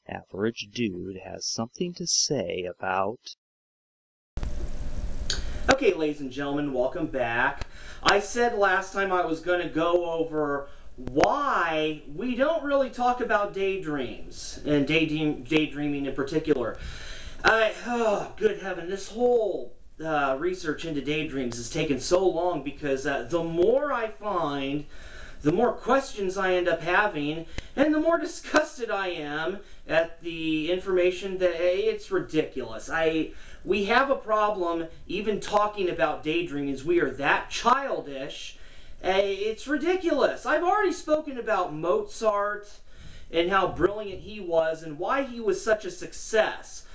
Average Dude has something to say about... Okay, ladies and gentlemen, welcome back. I said last time I was going to go over why we don't really talk about daydreams, and daydreaming in particular. Oh, good heaven, this whole research into daydreams has taken so long because the more I find, the more questions I end up having, and the more disgusted I am at the information that it's ridiculous. We have a problem even talking about daydreaming. We are that childish. It's ridiculous. I've already spoken about Mozart and how brilliant he was and why he was such a success.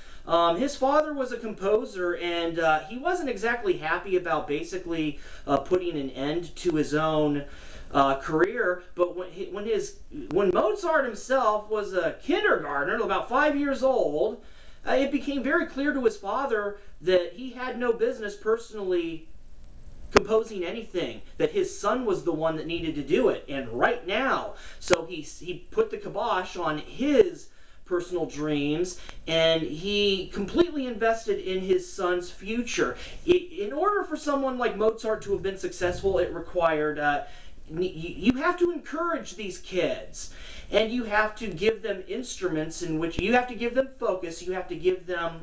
His father was a composer, and he wasn't exactly happy about basically putting an end to his own career. But when Mozart himself was a kindergartner, about 5 years old, it became very clear to his father that he had no business personally composing anything, that his son was the one that needed to do it, and right now. So he put the kibosh on his personal dreams, and he completely invested in his son's future. In order for someone like Mozart to have been successful, it required you have to encourage these kids, and you have to give them instruments in which you have to give them focus, you have to give them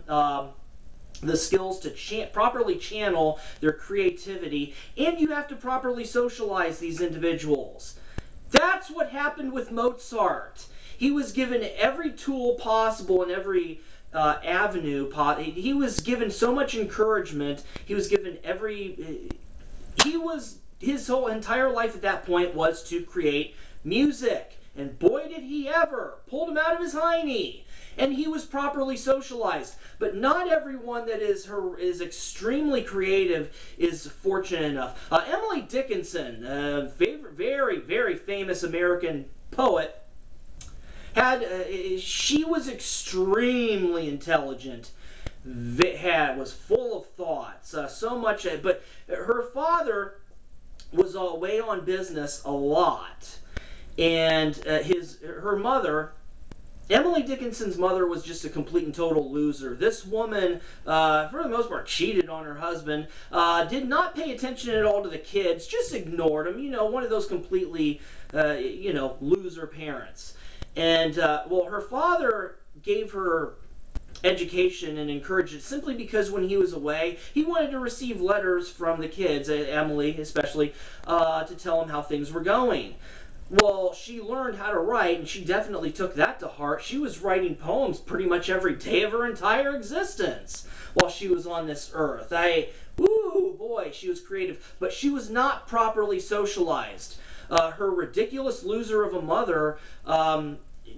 the skills to properly channel their creativity, and you have to properly socialize these individuals. That's what happened with Mozart. He was given every tool possible and every avenue. He was given so much encouragement. He was given his whole entire life at that point was to create music. And boy did he ever. Pulled him out of his hiney. And he was properly socialized. But not everyone that is extremely creative is fortunate enough. Emily Dickinson, a very, very famous American poet, she was extremely intelligent, was full of thoughts, so much, but her father was away on business a lot, and her mother, Emily Dickinson's mother, was just a complete and total loser. This woman, for the most part, cheated on her husband, did not pay attention at all to the kids, just ignored them, one of those completely, loser parents. And, her father gave her education and encouraged it simply because when he was away, he wanted to receive letters from the kids, Emily especially, to tell him how things were going. Well, she learned how to write, and she definitely took that to heart. She was writing poems pretty much every day of her entire existence while she was on this earth. She was creative, but she was not properly socialized. Her ridiculous loser of a mother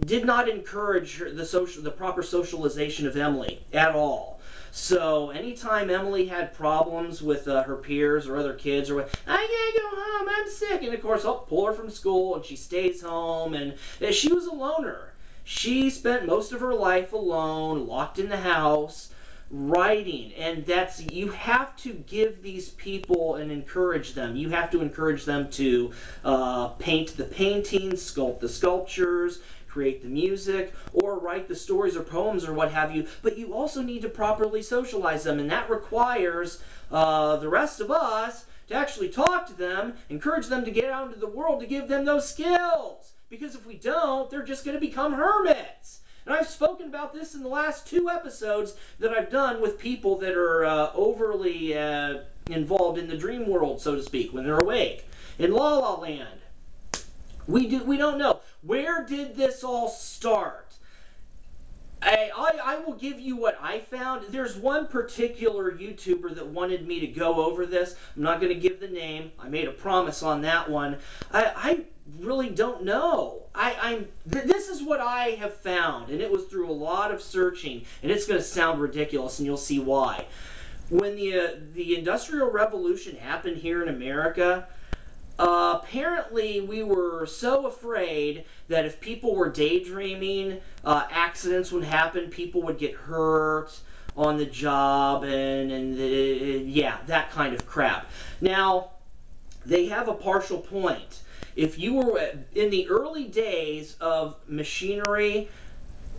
did not encourage the proper socialization of Emily at all. So anytime Emily had problems with her peers or other kids, or I can't go home, I'm sick, and of course I'll pull her from school and she stays home, and she was a loner. She spent most of her life alone, locked in the house, writing, and you have to give these people and encourage them. You have to encourage them to paint the paintings, sculpt the sculptures, create the music, or write the stories or poems or what have you, but you also need to properly socialize them, and that requires the rest of us to actually talk to them, encourage them to get out into the world, to give them those skills, because if we don't, they're just going to become hermits. And I've spoken about this in the last 2 episodes that I've done with people that are overly involved in the dream world, so to speak, when they're awake. In La La Land, we don't know. Where did this all start? I will give you what I found. There's one particular YouTuber that wanted me to go over this. I'm not going to give the name. I made a promise on that one. I really don't know. This is what I have found, and it was through a lot of searching, and it's going to sound ridiculous, and you'll see why. When the Industrial Revolution happened here in America, apparently we were so afraid that if people were daydreaming, accidents would happen, people would get hurt on the job, and that kind of crap. Now, they have a partial point. If you were in the early days of machinery,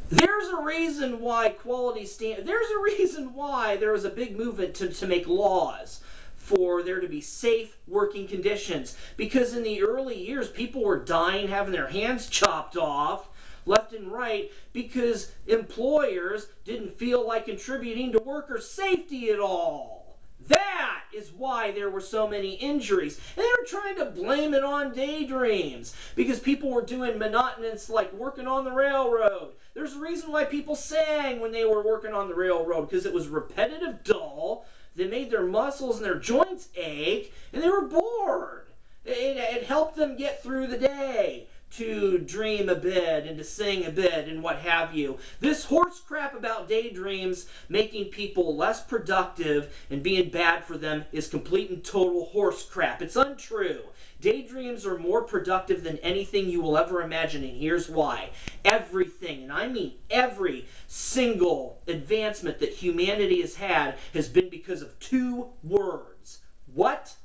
There's a reason why there's a reason why there was a big movement to make laws for there to be safe working conditions. Because in the early years, people were dying, having their hands chopped off left and right because employers didn't feel like contributing to worker safety at all. That is why there were so many injuries. And they were trying to blame it on daydreams because people were doing monotonous, like working on the railroad. There's a reason why people sang when they were working on the railroad, because it was repetitive, dull. They made their muscles and their joints ache, and they were bored. It helped them get through the day, to dream a bit and to sing a bit and what have you. This horse crap about daydreams making people less productive and being bad for them is complete and total horse crap. It's untrue. Daydreams are more productive than anything you will ever imagine, and here's why. Everything, and I mean every single advancement that humanity has had has been because of two words. What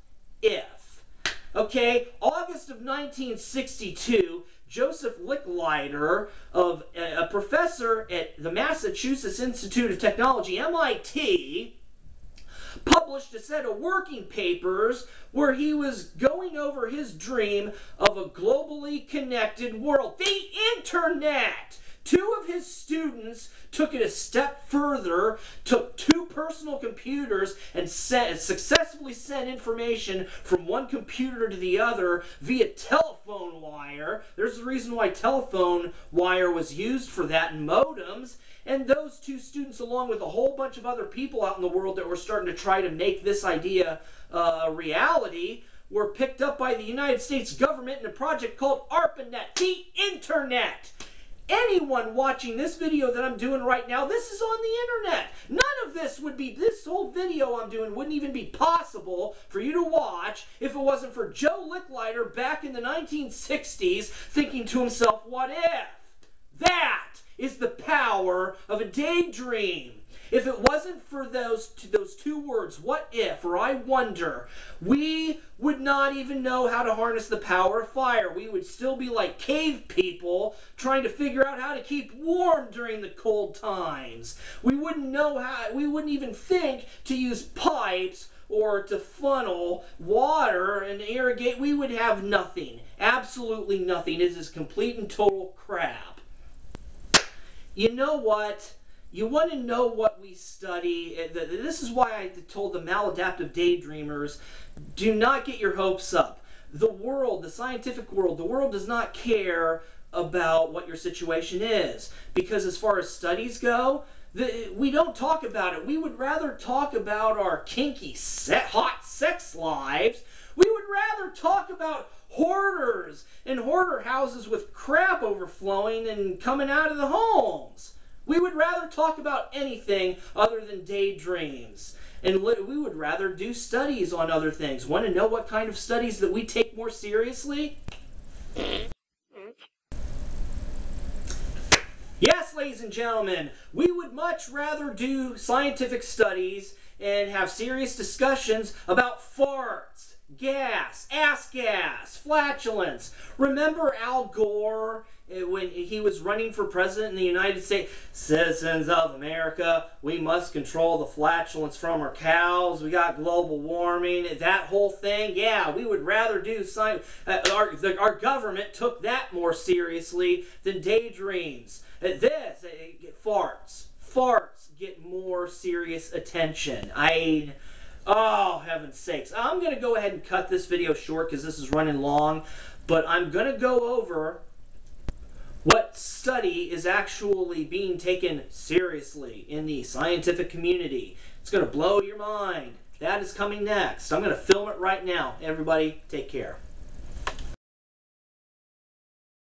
if? Okay, August of 1962, Joseph Licklider, a professor at the Massachusetts Institute of Technology, MIT, published a set of working papers where he was going over his dream of a globally connected world. The Internet! Two of his students took it a step further, took two personal computers and successfully sent information from one computer to the other via telephone wire. There's a reason why telephone wire was used for that, and modems. And those two students, along with a whole bunch of other people out in the world that were starting to try to make this idea a reality, were picked up by the United States government in a project called ARPANET, the Internet. Anyone watching this video that I'm doing right now, this is on the internet. None of this would be, this whole video I'm doing wouldn't even be possible for you to watch if it wasn't for Joe Licklider back in the 1960s thinking to himself, what if? That is the power of a daydream. If it wasn't for those two words, what if, or I wonder, we would not even know how to harness the power of fire. We would still be like cave people trying to figure out how to keep warm during the cold times. We wouldn't know how, we wouldn't even think to use pipes or to funnel water and irrigate. We would have nothing. Absolutely nothing. It is complete and total crap. You know what? You want to know what we study. This is why I told the maladaptive daydreamers, do not get your hopes up. The world, the scientific world, the world does not care about what your situation is. Because as far as studies go, we don't talk about it. We would rather talk about our kinky, hot sex lives. We would rather talk about hoarders and hoarder houses with crap overflowing and coming out of the homes. We would rather talk about anything other than daydreams. And we would rather do studies on other things. Want to know what kind of studies that we take more seriously? Yes, ladies and gentlemen, we would much rather do scientific studies and have serious discussions about farts, gas, ass gas, flatulence. Remember Al Gore when he was running for president in the United States? Citizens of America, we must control the flatulence from our cows. We got global warming. That whole thing, yeah, we would rather do science. Our government took that more seriously than daydreams. Farts get more serious attention. Oh, heaven's sakes. I'm going to go ahead and cut this video short because this is running long, but I'm going to go over what study is actually being taken seriously in the scientific community. It's going to blow your mind. That is coming next. I'm going to film it right now. Everybody, take care.